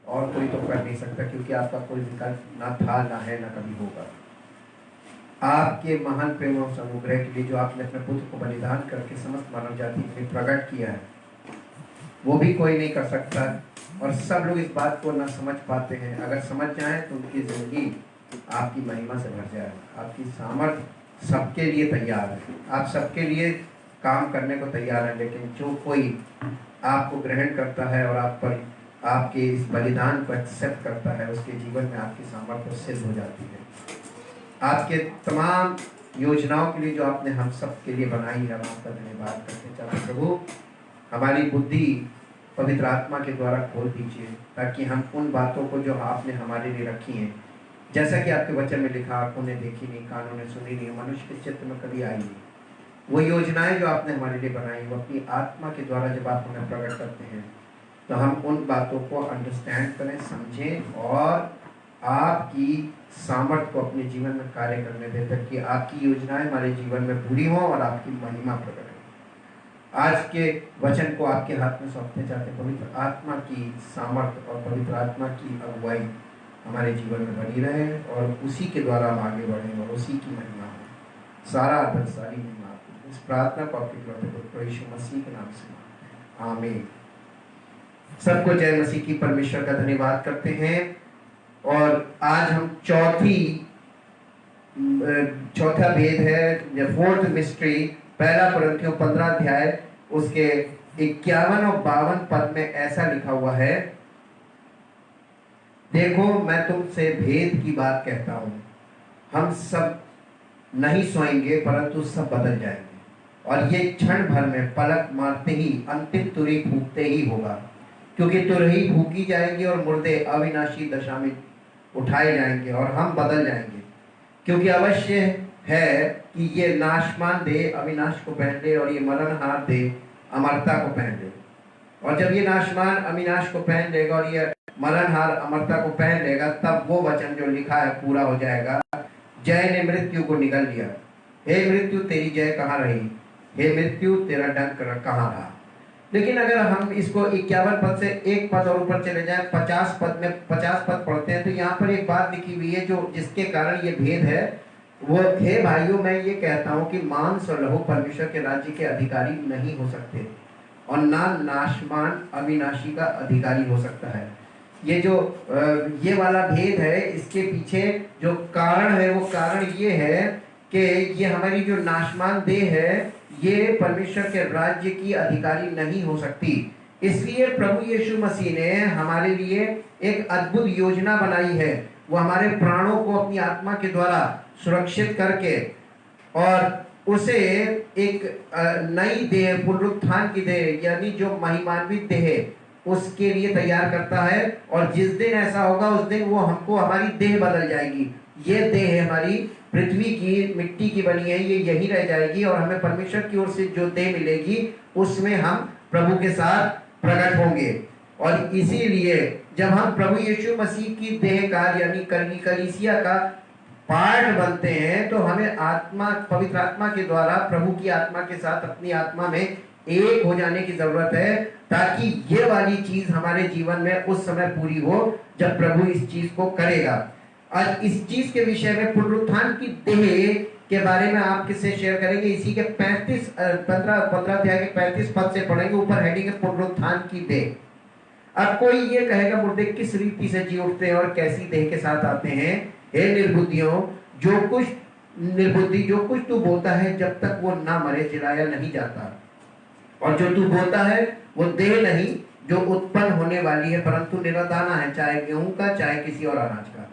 और कोई तो कर नहीं सकता, क्योंकि आपका कोई विकल्प ना था, ना है, ना कभी होगा। आपके महान प्रेम और अनुग्रह के लिए जो आपने अपने पुत्र को बलिदान करके समस्त मानव जाति के लिए प्रकट किया है, वो भी कोई नहीं कर सकता। और सब लोग इस बात को ना समझ पाते हैं। अगर समझ जाएं तो उनकी जिंदगी आपकी महिमा से भर जाए। आपकी सामर्थ सबके लिए तैयार है, आप सबके लिए काम करने को तैयार है। लेकिन जो कोई आपको ग्रहण करता है और आप पर आपके इस बलिदान को एक्सेप्ट करता है, उसके जीवन में आपकी सामर्थ्य सिद्ध हो जाती है। आपके तमाम योजनाओं के लिए जो आपने हम सब के लिए बनाई है, हम आपका धन्यवाद करते चाहते प्रभु। हमारी बुद्धि पवित्र आत्मा के द्वारा खोल दीजिए, ताकि हम उन बातों को जो आपने हमारे लिए रखी हैं, जैसा कि आपके वचन में लिखा, आंखों ने देखी नहीं, कानों ने सुनी नहीं, मनुष्य के चित्त में कभी आई नहीं, वो योजनाएं जो आपने हमारे लिए बनाई, वो अपनी आत्मा के द्वारा जब आप हमें प्रकट करते हैं, तो हम उन बातों को अंडरस्टैंड करें, समझें और आपकी सामर्थ को अपने जीवन में कार्य करने दें, ताकि आपकी योजनाएं हमारे जीवन में पूरी हों और आपकी महिमा प्रकट हो। आज के वचन को आपके हाथ में सौंपते चाहते, पवित्र आत्मा की सामर्थ और पवित्र आत्मा की अगुवाई हमारे जीवन में बनी रहे और उसी के द्वारा हम आगे बढ़ें और उसी की महिमा हो। सारा आदर, सारी महिमा आपको। इस प्रार्थना को आपके इकलौते पुत्र यीशु मसीह के नाम से मांगते हैं, आमीन। सबको जय मसीह की। परमेश्वर का धन्यवाद करते हैं। और आज हम चौथा भेद है, फोर्थ मिस्ट्री, पहला कुरिन्थियों 15 अध्याय उसके 51 और 52 पद में ऐसा लिखा हुआ है, देखो मैं तुमसे भेद की बात कहता हूं, हम सब नहीं सोएंगे परंतु सब बदल जाएंगे, और ये क्षण भर में पलक मारते ही अंतिम तुरही फूंकते ही होगा। क्योंकि तुरही फूंकी जाएगी और मुर्दे अविनाशी दशा में उठाए जाएंगे और हम बदल जाएंगे। क्योंकि अवश्य है कि ये नाशमान देह अविनाश को पहन ले और ये मरणहार देह अमरता को पहन ले। और जब ये नाशमान अविनाश को पहन लेगा और ये मरणहार अमरता को पहन लेगा, तब वो वचन जो लिखा है पूरा हो जाएगा, जय ने मृत्यु को निगल लिया। हे मृत्यु तेरी जय कहाँ रही, हे मृत्यु तेरा डंक कहाँ रहा। लेकिन अगर हम इसको 51 पद से एक पद और ऊपर चले जाएं, 50 पद में 50 पद पढ़ते हैं, तो यहाँ पर एक बात लिखी हुई है जो जिसके कारण ये भेद है। वो, हे भाइयों मैं ये कहता हूँ कि मांस और लहू परमेश्वर के राज्य के अधिकारी नहीं हो सकते, और ना नाशमान अविनाशी का अधिकारी हो सकता है। ये जो ये वाला भेद है, इसके पीछे जो कारण है, वो कारण ये है कि ये हमारी जो नाशमान देह है, ये परमेश्वर के राज्य की अधिकारी नहीं हो सकती। इसलिए प्रभु यीशु मसीह ने हमारे लिए एक अद्भुत योजना बनाई है। वो हमारे प्राणों को अपनी आत्मा के द्वारा सुरक्षित करके और उसे एक नई देह, पुनरुत्थान की देह, यानी जो महिमान्वित देह है, उसके लिए तैयार करता है। और जिस दिन ऐसा होगा, उस दिन वो हमको, हमारी देह बदल जाएगी। ये देह हमारी पृथ्वी की मिट्टी की बनी है, ये यही रह जाएगी, और हमें परमेश्वर की ओर से जो देह मिलेगी, उसमें हम प्रभु के साथ प्रकट होंगे। और इसीलिए जब हम प्रभु यीशु मसीह की देह का, यानी कलीसिया का पार्ट बनते हैं, तो हमें आत्मा, पवित्र आत्मा के द्वारा प्रभु की आत्मा के साथ अपनी आत्मा में एक हो जाने की जरूरत है, ताकि ये वाली चीज हमारे जीवन में उस समय पूरी हो जब प्रभु इस चीज को करेगा। आज इस चीज के विषय में, पुनरुत्थान की देह के बारे में आपके से शेयर करेंगे। इसी के 15 अध्याय के 35 पद से पढ़ेंगे। ऊपर हेडिंग है पुनरुत्थान की देह। अब कोई ये कहेगा, मुर्दे किस रीति से जी उठते हैं और कैसी देह के साथ आते हैं। हे निर्बुद्धियों, जो कुछ तू बोलता है, जब तक वो ना मरे जिलाया नहीं जाता। और जो तू बोलता है वो देह नहीं जो उत्पन्न होने वाली है, परंतु निरादाना है, चाहे गेहूं का चाहे किसी और अनाज का।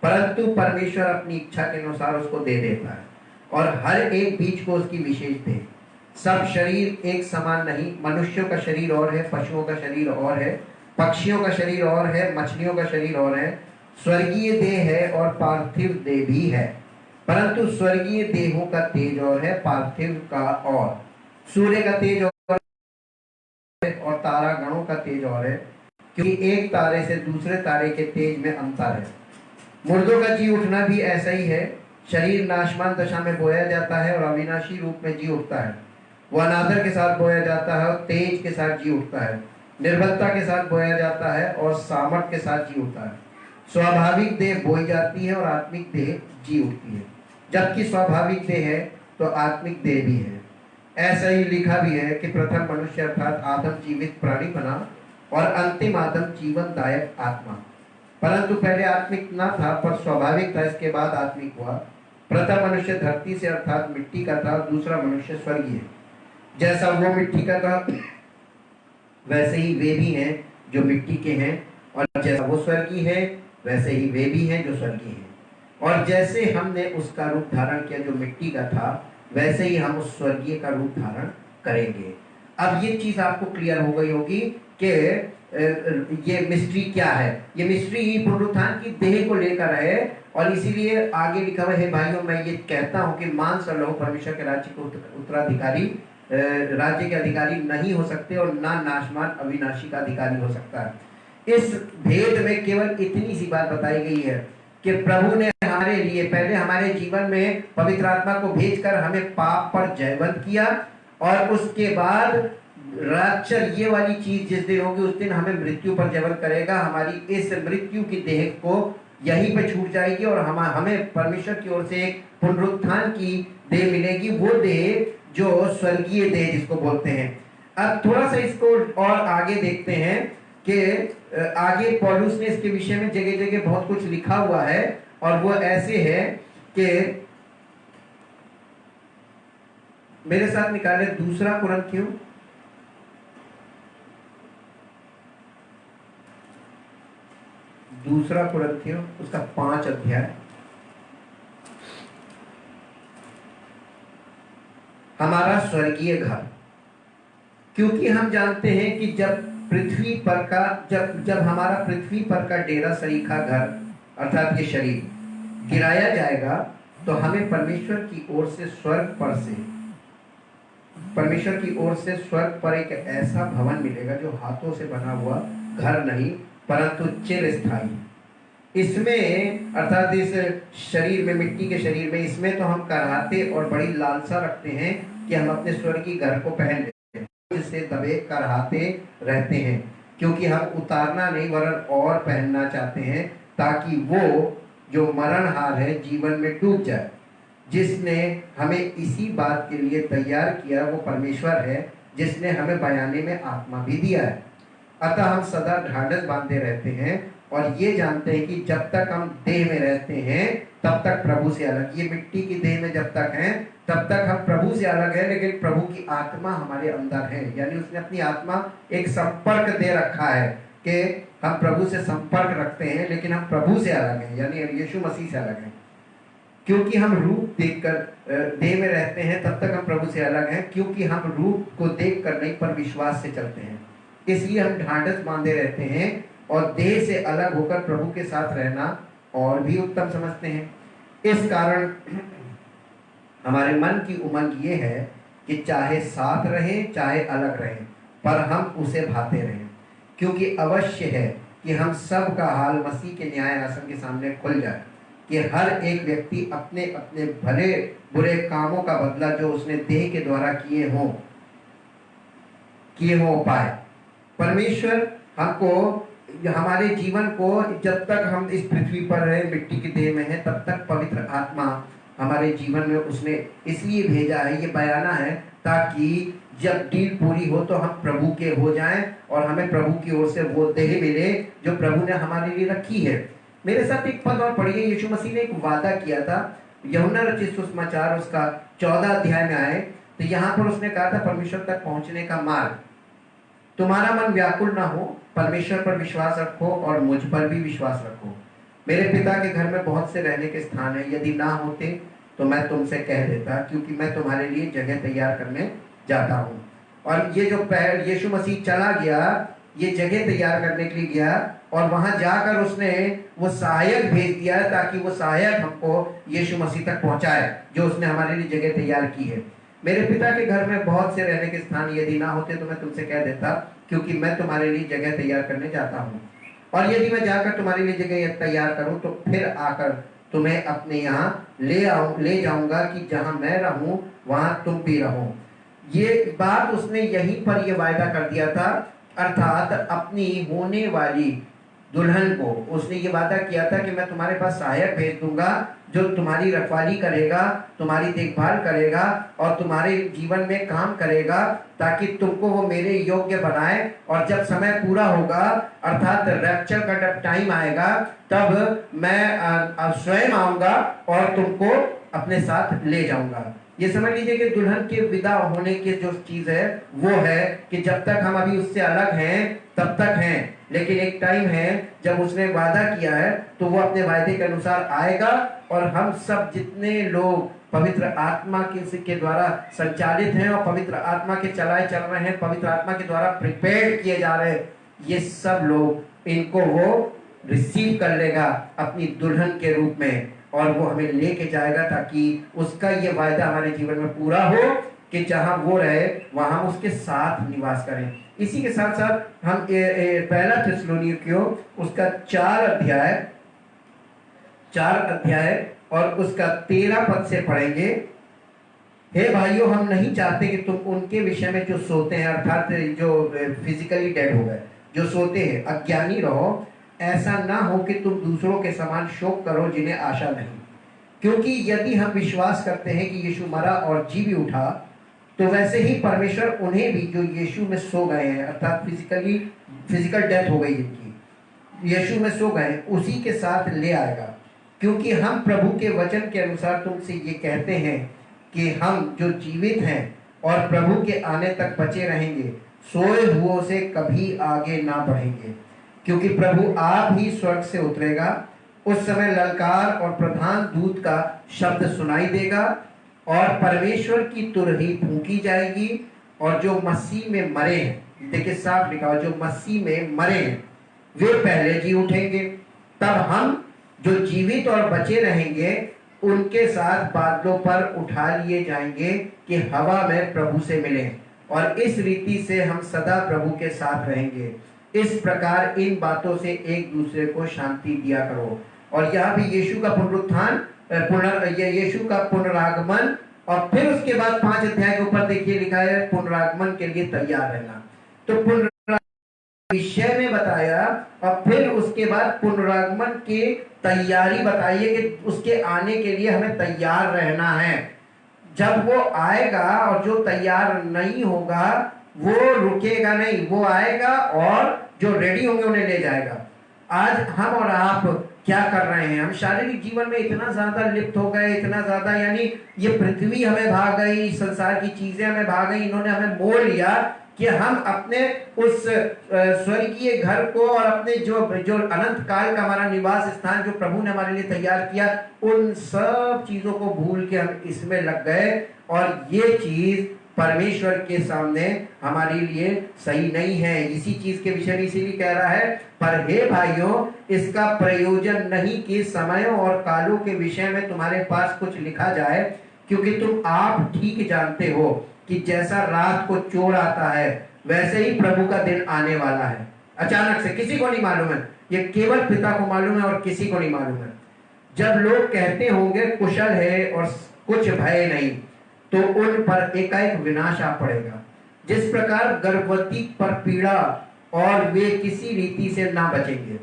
परंतु परमेश्वर अपनी इच्छा के अनुसार उसको दे देता है, और हर एक बीज को उसकी विशेष दे। सब शरीर एक समान नहीं, मनुष्यों का शरीर और है, पशुओं का शरीर और है, पक्षियों का शरीर और है, मछलियों का शरीर और है। स्वर्गीय देह है और पार्थिव देह भी है, परंतु स्वर्गीय देहों का तेज और है, पार्थिव का और। सूर्य का तेज और तारा गणों का तेज और है, क्योंकि एक तारे से दूसरे तारे के तेज में अंतर है। मुर्दों का जी उठना भी ऐसा ही है। शरीर नाशमान दशा में बोया जाता है और अविनाशी रूप में जी उठता है। वह अनादर के साथ बोया जाता है और तेज के साथ जी उठता है। निर्बलता के साथ बोया जाता है और सामर्थ के साथ जी उठता है। स्वाभाविक देह बोई जाती है और आत्मिक देह जी उठती है। जबकि स्वाभाविक देह है तो आत्मिक देह भी है। ऐसा ही लिखा भी है कि प्रथम मनुष्य अर्थात आदम जीवित प्राणी बना और अंतिम आदम जीवनदायक आत्मा। परंतु पहले आत्मिक न था पर स्वाभाविक था, इसके बाद आत्मिक हुआ। प्रथम मनुष्य धरती से अर्थात मिट्टी का था, दूसरा मनुष्य स्वर्गीय। जैसा वो मिट्टी का था वैसे ही वे भी हैं जो मिट्टी के हैं, और जैसा वो स्वर्गीय है वैसे ही वे भी हैं जो स्वर्गीय हैं। और जैसे हमने उसका रूप धारण किया जो मिट्टी का था, वैसे ही हम उस स्वर्गीय का रूप धारण करेंगे। अब ये चीज आपको क्लियर हो गई होगी कि ये मिस्ट्री क्या है। ये मिस्ट्री पुनरुत्थान की देह को लेकर है, और इसीलिए आगे लिखा हुआ है भाइयों, मैं ये कहता हूं कि मांस और लहू परमेश्वर के राज्य के उत्तराधिकारी राज्य के अधिकारी नहीं हो सकते, और ना नाशमान अविनाशी का अधिकारी हो सकता है। इस भेद में केवल इतनी सी बात बताई गई है कि प्रभु ने हमारे लिए पहले हमारे जीवन में पवित्र आत्मा को भेजकर हमें पाप पर जयवंत किया, और उसके बाद राक्षर ये वाली चीज जिस दिन होगी उस दिन हमें मृत्यु पर जयवंत करेगा। हमारी इस मृत्यु की देह को यहीं पे छूट जाएगी और हमें परमेश्वर की ओर से एक पुनरुत्थान की देह मिलेगी, वो देह जो स्वर्गीय देह जिसको बोलते हैं। अब थोड़ा सा इसको और आगे देखते हैं कि आगे पौलुस ने इसके विषय में जगह जगह बहुत कुछ लिखा हुआ है, और वो ऐसे है कि मेरे साथ निकाले दूसरा कुरिन्थियों उसका 5 अध्याय। हमारा स्वर्गीय घर, क्योंकि हम जानते हैं कि जब पृथ्वी पर का जब हमारा पृथ्वी पर का डेरा सरीखा घर अर्थात ये शरीर गिराया जाएगा, तो हमें परमेश्वर की ओर से स्वर्ग पर एक ऐसा भवन मिलेगा जो हाथों से बना हुआ घर नहीं परंतु चिरस्थायी। इसमें अर्थात इस शरीर में, मिट्टी के शरीर में, इसमें तो हम कराहते और बड़ी लालसा रखते हैं कि हम अपने स्वर्गीय घर को पहन लेते हैं, जिससे दबे कराहते रहते हैं, क्योंकि हम उतारना नहीं वरन और पहनना चाहते हैं, ताकि वो जो मरणहार है जीवन में डूब जाए। जिसने हमें इसी बात के लिए तैयार किया वो परमेश्वर है, जिसने हमें बयाने में आत्मा भी दिया है। अतः हम सदा ढाढ़स बांधे रहते हैं और ये जानते हैं कि जब तक हम देह में रहते हैं तब तक प्रभु से अलग, ये मिट्टी की देह में जब तक हैं तब तक हम प्रभु से अलग है, लेकिन प्रभु की आत्मा हमारे अंदर है। यानी उसने अपनी आत्मा एक संपर्क दे रखा है कि हम प्रभु से संपर्क रखते हैं, लेकिन हम प्रभु से अलग हैं, यानी यीशु मसीह से अलग हैं। क्योंकि हम रूप देखकर देह में रहते हैं तब तक हम प्रभु से अलग हैं, क्योंकि हम रूप को देखकर नहीं पर विश्वास से चलते हैं। इसलिए हम ढाढ़स बांधे रहते हैं और देह से अलग होकर प्रभु के साथ रहना और भी उत्तम समझते हैं। इस कारण हमारे मन की उमंग ये है कि चाहे साथ रहें चाहे अलग रहें, पर हम उसे भाते रहें, क्योंकि अवश्य है कि हम सब का हाल मसीह के न्याय आसन के सामने खुल जाए, कि हर एक व्यक्ति अपने अपने भले बुरे कामों का बदला जो उसने देह के द्वारा किए हो पाए। परमेश्वर हमको, हमारे जीवन को, जब तक हम इस पृथ्वी पर रहे, मिट्टी की देह में है, तब तक पवित्र आत्मा हमारे जीवन में उसने इसलिए भेजा है, ये बयाना है, ताकि जब डील पूरी हो तो हम प्रभु के हो जाएं और हमें प्रभु की ओर से वो देह मिले जो प्रभु ने हमारे लिए रखी है। मेरे साथ एक पद और पढ़िए। यीशु मसीह ने एक वादा किया था, यूहन्ना रचित सुसमाचार उसका 14 अध्याय में आए तो यहाँ पर उसने कहा था, परमेश्वर तक पहुंचने का मार्ग, तुम्हारा मन व्याकुल ना हो, परमेश्वर पर विश्वास रखो और मुझ पर भी विश्वास रखो। मेरे पिता के घर में बहुत से रहने के स्थान है, यदि ना होते तो मैं तुमसे कह देता, क्योंकि मैं तुम्हारे लिए जगह तैयार करने जाता हूँ। और ये जो यीशु मसीह चला गया, ये जगह तैयार करने के लिए गया, और वहां जाकर उसने वो सहायक भेज दिया ताकि वो सहायक हमको यीशु मसीह तक पहुंचाए, जो उसने हमारे लिए जगह तैयार की है। मेरे पिता के घर में बहुत से रहने के स्थान, यदि ना होते तो मैं तुमसे कह देता, क्योंकि मैं तुम्हारे लिए जगह तैयार करने जाता हूँ। और यदि मैं जाकर तुम्हारे लिए जगह तैयार करूँ तो फिर आकर तुम्हें अपने यहाँ ले जाऊंगा, कि जहाँ मैं रहूँ वहाँ तुम भी रहो। ये बात उसने यहीं पर ये वायदा कर दिया था अर्थात अपनी होने वाली दुल्हन को उसने ये वादा किया था कि मैं तुम्हारे पास सहायक भेज दूंगा जो तुम्हारी रखवाली करेगा, तुम्हारी देखभाल करेगा और तुम्हारे जीवन में काम करेगा, ताकि तुमको वो मेरे योग्य बनाए। और जब समय पूरा होगा, अर्थात रैप्चर का जब टाइम आएगा, तब मैं स्वयं आऊंगा और तुमको अपने साथ ले जाऊंगा। ये समझ लीजिए कि दुल्हन के विदा होने की जो चीज है वो है कि जब तक हम अभी उससे अलग हैं तब तक हैं, लेकिन एक टाइम है जब उसने वादा किया है तो वो अपने वायदे के अनुसार आएगा और हम सब जितने लोग पवित्र आत्मा के द्वारा संचालित हैं और पवित्र आत्मा के चलाए चल रहे हैं, पवित्र आत्मा के द्वारा प्रिपेयर किए जा रहे हैं, ये सब लोग इनको वो रिसीव कर लेगा अपनी दुल्हन के रूप में और वो हमें लेके जाएगा, ताकि उसका ये वायदा हमारे जीवन में पूरा हो कि जहां वो रहे वहां हम उसके साथ निवास करें। इसी के साथ साथ हम पहला थिस्सलुनीकियों उसका 4 अध्याय और उसका 13 पद से पढ़ेंगे। हे भाइयों, हम नहीं चाहते कि तुम उनके विषय में जो सोते हैं, अर्थात जो फिजिकली डेड हो गए, जो सोते हैं, अज्ञानी रहो। ऐसा ना हो कि तुम दूसरों के समान शोक करो जिन्हें आशा नहीं, क्योंकि यदि हम विश्वास करते हैं कि यीशु मरा और जी भी उठा, तो वैसे ही परमेश्वर उन्हें भी जो यीशु में सो गए हैं, अर्थात फिजिकल डेथ हो गई जिनकी, यीशु में सो गए, उसी के साथ ले आएगा। क्योंकि हम प्रभु के वचन के अनुसार तुमसे ये कहते हैं कि हम जो जीवित हैं और प्रभु के आने तक बचे रहेंगे, सोए हुओं से कभी आगे ना बढ़ेंगे। क्योंकि प्रभु आप ही स्वर्ग से उतरेगा, उस समय ललकार और प्रधान दूत का शब्द सुनाई देगा और परमेश्वर की तुरही फूंकी जाएगी, और जो मसीह में मरे हैं, देखिए साफ लिखा हो, जो मसीह में मरे हैं वे पहले जी उठेंगे। तब हम जो जीवित और बचे रहेंगे उनके साथ बादलों पर उठा लिए जाएंगे कि हवा में प्रभु से मिले, और इस रीति से हम सदा प्रभु के साथ रहेंगे। इस प्रकार इन बातों से एक दूसरे को शांति दिया करो। और यहाँ भी यीशु का पुनरुत्थान, यीशु का पुनरागमन, और फिर उसके बाद 5 अध्याय के ऊपर देखिए लिखा है पुनरागमन के लिए तैयार रहना। तो पुनरागमन विषय में बताया और फिर उसके बाद पुनरागमन की तैयारी बताइए कि उसके आने के लिए हमें तैयार रहना है। जब वो आएगा और जो तैयार नहीं होगा वो रुकेगा नहीं, वो आएगा और जो रेडी होंगे उन्हें ले जाएगा। आज हम और आप क्या कर रहे हैं? हम शारीरिक जीवन में इतना ज्यादा लिप्त हो गए, इतना ज्यादा, यानी ये पृथ्वी हमें भाग गई, संसार की चीजें हमें भाग गई, इन्होंने हमें मोड़ लिया कि हम अपने उस स्वर्गीय घर को और अपने जो अनंत काल का हमारा निवास स्थान जो प्रभु ने हमारे लिए तैयार किया, उन सब चीजों को भूल के हम इसमें लग गए, और ये चीज परमेश्वर के सामने हमारे लिए सही नहीं है। इसी चीज के विषय में इसीलिए कह रहा है, पर हे भाइयों, इसका प्रयोजन नहीं कि समयों और कालों के विषय में तुम्हारे पास कुछ लिखा जाए, क्योंकि तुम आप ठीक जानते हो कि जैसा रात को चोर आता है वैसे ही प्रभु का दिन आने वाला है। अचानक से, किसी को नहीं मालूम है, ये केवल पिता को मालूम है और किसी को नहीं मालूम है। जब लोग कहते होंगे कुशल है और कुछ भय नहीं, तो उन पर एकाएक विनाश आ पड़ेगा। जिस प्रकार गर्भवती पर पीड़ा, और वे किसी रीति से ना बचेंगे।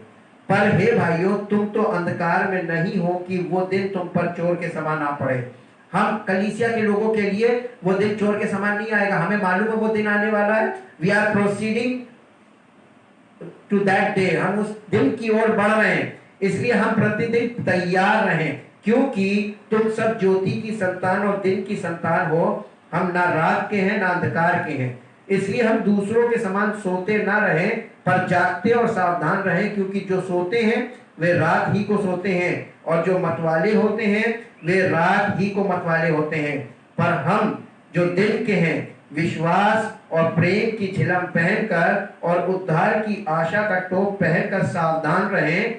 पर हे भाइयों, तुम तो अंधकार में नहीं हो कि वो दिन तुम पर चोर के समान आ पड़े। हम कलीसिया के लोगों के लिए वो दिन चोर के समान नहीं आएगा, हमें मालूम है वो दिन आने वाला है। We are proceeding to that day, हम उस दिन की ओर बढ़ रहे हैं, इसलिए हम प्रतिदिन तैयार रहें, क्योंकि तुम सब ज्योति की संतान और दिन की संतान हो। हम ना रात के हैं ना अंधकार के हैं, इसलिए हम दूसरों के समान सोते ना रहें, पर जागते और सावधान रहें। क्योंकि जो सोते हैं वे रात ही को सोते हैं, और जो मतवाले होते हैं वे रात ही को मतवाले होते हैं। पर हम जो दिन के हैं, विश्वास और प्रेम की झिलम पहनकर और उद्धार की आशा का टोप पहनकर सावधान रहें,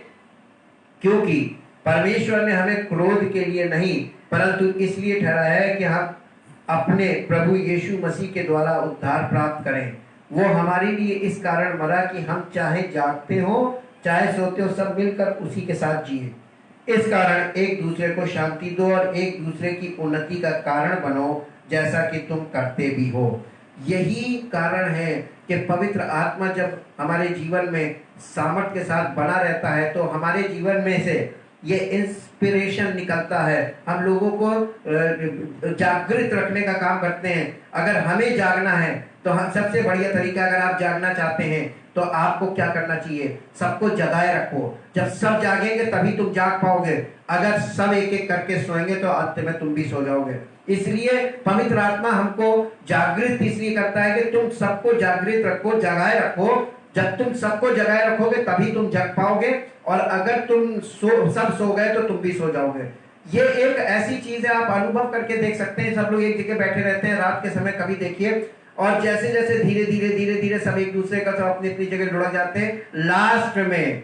क्योंकि परमेश्वर ने हमें क्रोध के लिए नहीं परंतु इसलिए ठहराया है कि हम अपने प्रभु यीशु मसीह के द्वारा उद्धार प्राप्त करें। वो हमारे लिए इस कारण मरा कि हम चाहे जागते हो चाहे सोते हो, सब मिलकर उसी के साथ जिए। इस कारण एक दूसरे को शांति दो और एक दूसरे की उन्नति का कारण बनो, जैसा कि तुम करते भी हो। यही कारण है कि पवित्र आत्मा जब हमारे जीवन में सामर्थ के साथ बना रहता है तो हमारे जीवन में से ये इंस्पिरेशन निकलता है, हम लोगों को जागृत रखने का काम करते हैं। अगर हमें जागना है तो हम सबसे बढ़िया तरीका, अगर आप जागना चाहते हैं तो आपको क्या करना चाहिए, सबको जगाए रखो। जब सब जागेंगे तभी तुम जाग पाओगे। अगर सब एक एक करके सोएंगे तो अंत में तुम भी सो जाओगे। इसलिए पवित्र आत्मा हमको जागृत इसलिए करता है कि तुम सबको जागृत रखो, जगाए रखो। जब तुम सबको जगाए रखोगे तभी तुम जग पाओगे, और अगर तुम सब सो गए तो तुम भी सो जाओगे। ये एक ऐसी चीज है, आप अनुभव करके देख सकते हैं। सब लोग एक जगह बैठे रहते हैं रात के समय, कभी देखिए, और जैसे जैसे धीरे धीरे धीरे धीरे सब एक दूसरे का सब अपनी अपनी जगह लुढ़क जाते हैं। लास्ट में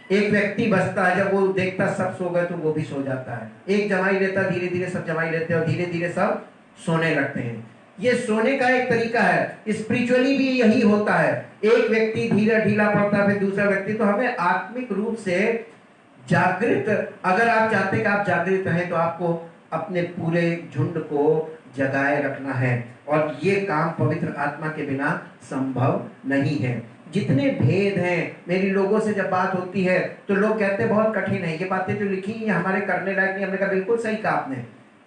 एक व्यक्ति बचता है, जब वो देखता सब सो गए तो वो भी सो जाता है। एक जमाई लेता, धीरे धीरे सब जमाई लेते हैं और धीरे धीरे सब सोने लगते हैं। ये सोने का एक तरीका है। स्पिरिचुअली भी यही होता है, एक व्यक्ति धीरे ढीला पड़ता है फिर दूसरा व्यक्ति। तो हमें आत्मिक रूप से जागृत, अगर आप चाहते हैं कि आप जागृत रहें तो आपको अपने पूरे झुंड को जगाए रखना है, और ये काम पवित्र आत्मा के बिना संभव नहीं है। जितने भेद हैं, मेरी लोगों से जब बात होती है तो लोग कहते हैं बहुत कठिन है, ये बातें जो लिखी ये हमारे करने लायक नहीं। हमने कहा बिल्कुल सही कहा आपने,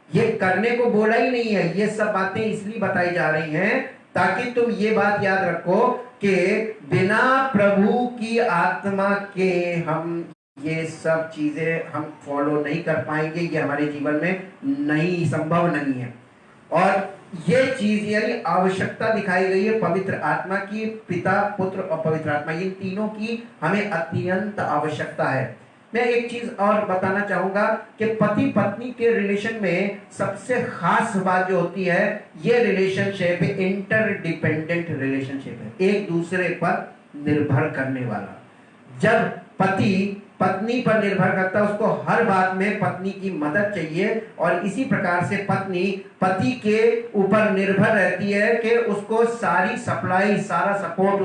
ये करने को बोला ही नहीं है। ये सब बातें इसलिए बताई जा रही हैं ताकि तुम ये बात याद रखो कि बिना प्रभु की आत्मा के हम ये सब चीजें हम फॉलो नहीं कर पाएंगे। ये हमारे जीवन में नहीं, संभव नहीं है। और ये चीज यानी आवश्यकता दिखाई गई है पवित्र आत्मा की, पिता पुत्र और पवित्र आत्मा, इन तीनों की हमें अत्यंत आवश्यकता है। मैं एक चीज और बताना चाहूंगा कि पति पत्नी के रिलेशन में सबसे खास बात जो होती है, ये रिलेशनशिप इंटरडिपेंडेंट रिलेशनशिप है, एक दूसरे पर निर्भर करने वाला। जब पति पत्नी पर निर्भर करता है, उसको हर बात में पत्नी की मदद चाहिए, और इसी प्रकार से पत्नी पति के ऊपर निर्भर रहती है कि उसको सारी सप्लाई, सारा सपोर्ट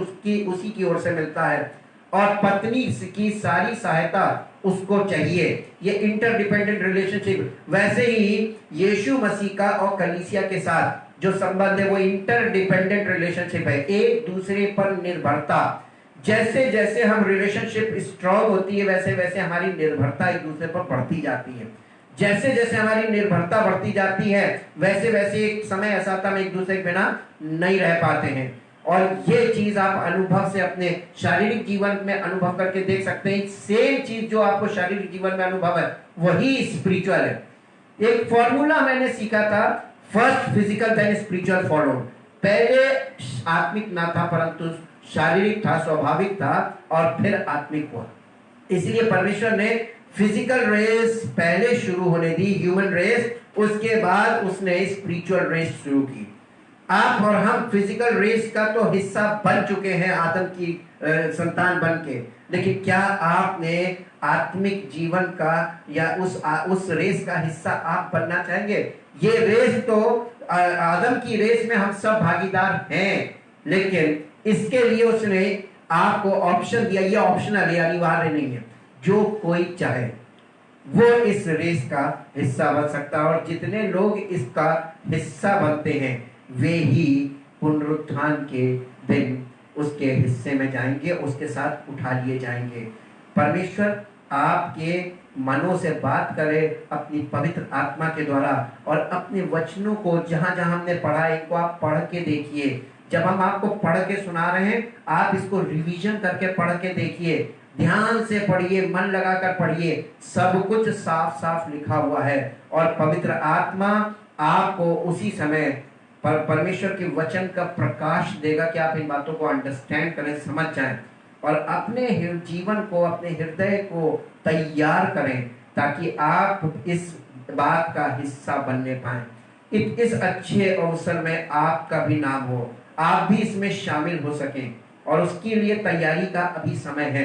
उसी की ओर से मिलता है, और पत्नी की सारी सहायता उसको चाहिए। ये इंटरडिपेंडेंट रिलेशनशिप, वैसे ही यीशु मसीह का और कलीसिया के साथ जो संबंध है वो इंटरडिपेंडेंट रिलेशनशिप है, एक दूसरे पर निर्भरता। जैसे जैसे हम रिलेशनशिप स्ट्रॉन्ग होती है वैसे वैसे हमारी निर्भरता एक दूसरे पर बढ़ती जाती है। जैसे जैसे हमारी निर्भरता बढ़ती जाती है वैसे वैसे एक समय ऐसा आता है हम एक दूसरे के बिना नहीं रह पाते हैं। और ये चीज आप अनुभव से अपने शारीरिक जीवन में अनुभव करके देख सकते हैं। सेम चीज जो आपको शारीरिक जीवन में अनुभव है वही स्पिरिचुअल है। एक फॉर्मूला मैंने सीखा था, first physical then spiritual followed. पहले आत्मिक ना था परंतु शारीरिक था, स्वाभाविक था, और फिर आत्मिक हुआ। इसलिए परमेश्वर ने फिजिकल रेस पहले शुरू होने दी, ह्यूमन रेस, उसके बाद उसने स्पिरिचुअल रेस शुरू की। आप और हम फिजिकल रेस का तो हिस्सा बन चुके हैं आदम की संतान बन के, लेकिन क्या आपने आत्मिक जीवन का या उस रेस का हिस्सा आप बनना चाहेंगे? ये रेस तो आदम की रेस में हम सब भागीदार हैं, लेकिन इसके लिए उसने आपको ऑप्शन दिया। ये ऑप्शनल है, अनिवार्य नहीं है। जो कोई चाहे वो इस रेस का हिस्सा बन सकता है, और जितने लोग इसका हिस्सा बनते हैं वे ही पुनरुत्थान के दिन उसके हिस्से में जाएंगे, उसके साथ उठा लिए जाएंगे। परमेश्वर आपके मनों से बात करे अपनी पवित्र आत्मा के द्वारा, और अपने वचनों को जहां जहां हमने पढ़ा इनको आप पढ़ के देखिए। जब हम आपको पढ़ के सुना रहे हैं आप इसको रिवीजन करके पढ़ के देखिए, ध्यान से पढ़िए, मन लगाकर पढ़िए, सब कुछ साफ साफ लिखा हुआ है। और पवित्र आत्मा आपको उसी समय परमेश्वर के वचन का प्रकाश देगा कि आप इन बातों को अंडरस्टैंड करें, समझ जाएं, और अपने जीवन को, अपने हृदय को तैयार करें ताकि आप इस बात का हिस्सा बनने पाए। इस अच्छे अवसर में आपका भी नाम हो, आप भी इसमें शामिल हो सकें, और उसके लिए तैयारी का अभी समय है।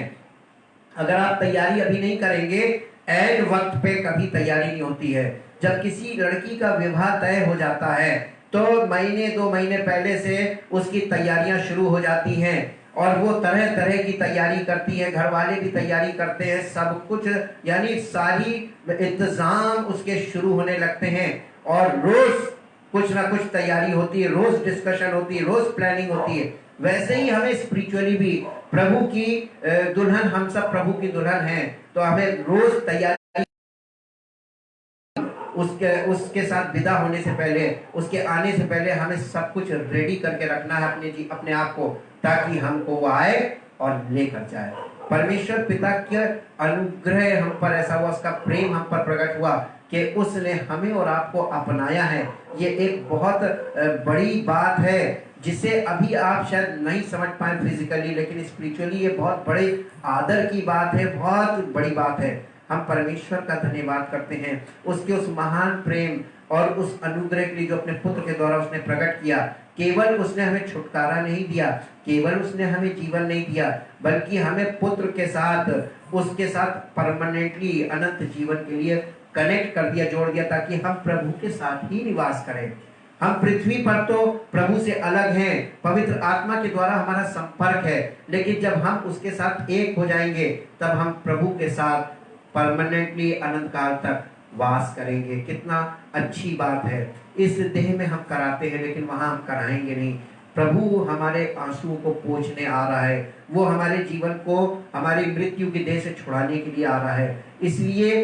अगर आप तैयारी अभी नहीं करेंगे, ऐन वक्त पे कभी तैयारी नहीं होती है। जब किसी लड़की का विवाह तय हो जाता है तो महीने 2 महीने पहले से उसकी तैयारियां शुरू हो जाती हैं, और वो तरह तरह की तैयारी करती है, घर वाले भी तैयारी करते हैं, सब कुछ यानी सारी इंतजाम उसके शुरू होने लगते हैं। और रोज कुछ ना कुछ तैयारी होती है, रोज डिस्कशन होती है, रोज प्लानिंग होती है। वैसे ही हमें स्पिरिचुअली भी प्रभु की दुल्हन, हम सब प्रभु की दुल्हन हैं, तो हमें रोज तैयारी, उसके उसके साथ विदा होने से पहले, उसके आने से पहले हमें सब कुछ रेडी करके रखना है अपने आप को, ताकि हमको वो आए और लेकर जाए। परमेश्वर पिता के अनुग्रह हम पर ऐसा हुआ, उसका प्रेम हम पर प्रकट हुआ कि उसने हमें और आपको अपनाया है। ये एक बहुत बड़ी बात है, जिसे अभी आप शायद नहीं समझ पाए फिजिकली, लेकिन स्पिरिचुअली ये बहुत बड़े आदर की बात है, बहुत बड़ी बात है। हम परमेश्वर का धन्यवाद करते हैं उसके उस महान प्रेम और उस अनुग्रह के लिए जो अपने पुत्र के द्वारा उसने प्रकट किया। केवल उसने हमें छुटकारा नहीं दिया, केवल उसने हमें जीवन नहीं दिया, बल्कि हमें पुत्र के साथ, उसके साथ परमानेंटली अनंत जीवन के लिए कनेक्ट कर दिया, जोड़ दिया, ताकि हम प्रभु के साथ ही निवास करें। हम पृथ्वी पर तो प्रभु से अलग हैं, पवित्र आत्मा के द्वारा हमारा संपर्क है, लेकिन जब हम उसके साथ एक हो जाएंगे तब हम प्रभु के साथ परमानेंटली अनंत काल तक वास करेंगे। कितना अच्छी बात है। इस देह में हम कराते हैं, लेकिन वहां हम कराएंगे नहीं। प्रभु हमारे आंसुओं को पोंछने आ रहा है, वो हमारे जीवन को हमारी मृत्यु की देह से छुड़ाने के लिए आ रहा है। इसलिए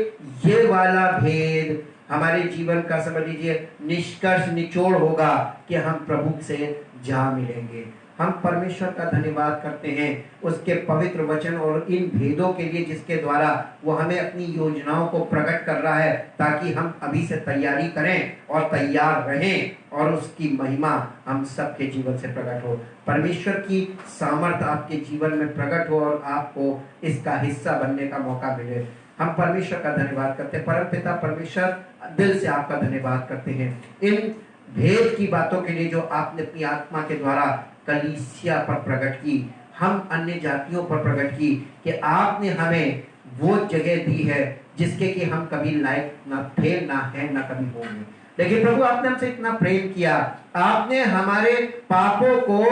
ये वाला भेद हमारे जीवन का, समझ लीजिए, निष्कर्ष निचोड़ होगा कि हम प्रभु से जा मिलेंगे। हम परमेश्वर का धन्यवाद करते हैं उसके पवित्र वचन और इन भेदों के लिए, जिसके द्वारा वो हमें अपनी योजनाओं को प्रकट कर रहा है, ताकि हम अभी से तैयारी करें और तैयार रहें और उसकी महिमा हम सबके जीवन से प्रकट हो। परमेश्वर की सामर्थ्य आपके जीवन में प्रकट हो और आपको इसका हिस्सा बनने का मौका मिले। हम परमेश्वर का धन्यवाद करते हैं। परम पिता परमेश्वर, दिल से आपका धन्यवाद करते हैं इन भेद की बातों के लिए जो आपने अपनी आत्मा के द्वारा कलीसिया पर प्रकट की, हम अन्य जातियों पर प्रकट की, कि आपने हमें वो जगह दी है जिसके कि हम कभी लायक ना थे, ना है, ना कभी होंगे। लेकिन प्रभु आपने हमसे इतना प्रेम किया, आपने हमारे पापों को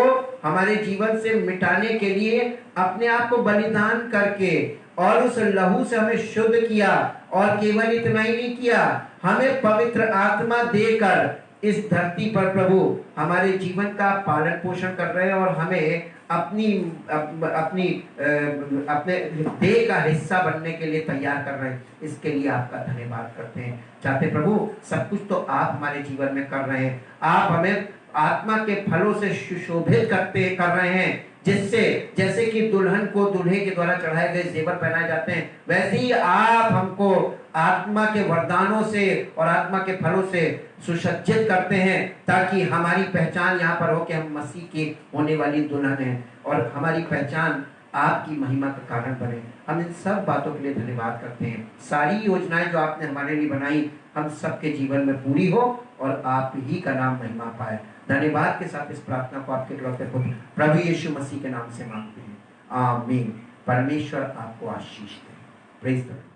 हमारे जीवन से मिटाने के लिए अपने आप को बलिदान करके और उस लहू से हमें शुद्ध किया। और केवल इतना ही नहीं किया, हमें पवित्र आत्मा देकर इस धरती पर प्रभु हमारे जीवन का पालन पोषण कर रहे हैं और हमें अपने देह का हिस्सा बनने के लिए तैयार कर रहे हैं। इसके लिए आपका धन्यवाद करते हैं। चाहते प्रभु सब कुछ तो आप हमारे जीवन में कर रहे हैं, आप हमें आत्मा के फलों से सुशोभित कर रहे हैं, जिससे जैसे कि दुल्हन को दूल्हे के द्वारा चढ़ाए गए जेवर पहनाए जाते हैं, वैसे ही आप हमको आत्मा के वरदानों से और आत्मा के फलों से सुसज्जित करते हैं, ताकि हमारी पहचान यहाँ पर हो कि हम मसीह की होने वाली दुल्हन हैं और हमारी पहचान आपकी महिमा का कारण बने। हम इन सब बातों के लिए धन्यवाद करते हैं। सारी योजनाएं जो आपने हमारे लिए बनाई, हम सबके जीवन में पूरी हो और आप ही का नाम महिमा पाए। धन्यवाद के साथ इस प्रार्थना को आपके इकलौते पुत्र प्रभु यीशु मसीह के नाम से मांगते हैं, आमीन। परमेश्वर आपको आशीष दे। Praise the Lord.